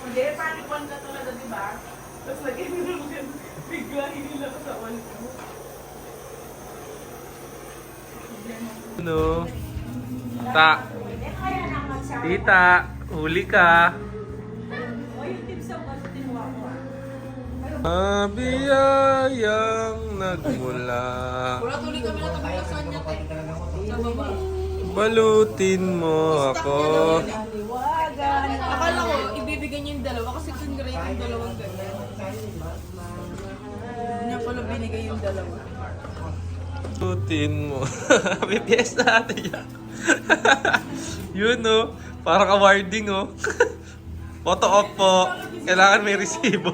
Hindi, panic one ka talaga, di ba? Tapos lagyan nila bigla hinila ko sa one ko. Ano? Tita, huli ka. Mabiyayang nagmula. Wala tuloy kami na tabi niya, te. Sa baba. Balutin mo ako. Akala ko, ibibigay niya yung dalawa kasi congrate yung dalawang ganyan. Hindi niya pala binigay yung dalawa. Balutin mo. May piyesta natin yan. Yun no. Parang awarding oh. Photo op po. Kailangan may resibo.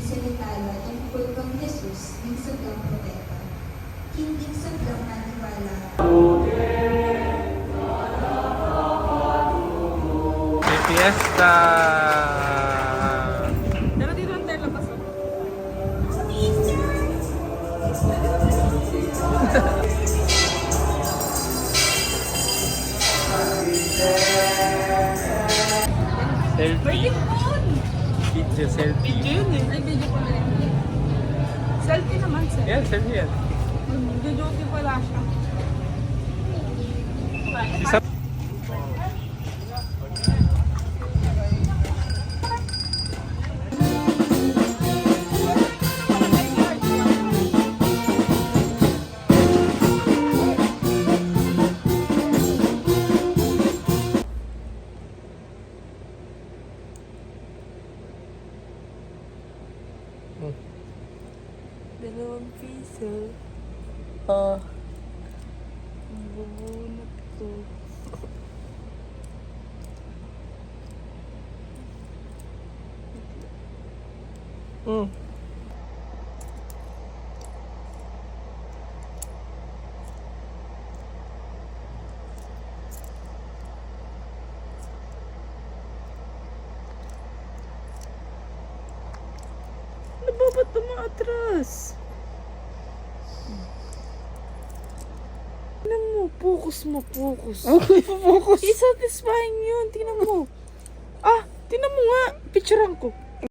Sinitala tungkol kang Jesus, dinsaglang propeta. Hindi saglang maniwala. May piyesta. Pero dito ang tela pa sa... Selfie. Video selfie. Video yun eh. Ay, video pala yun. Selfie naman, sir. Yan, selfie yan. Video pala siya. Isa. Dalawang piso. Ah. Ang bubunot ko. Mm. Ano ba ba't tumaatras? Tingnan mo, focus mo, focus. Okay, focus. I-satisfying yun, tingnan mo. Ah, tingnan mo nga, picturean ko.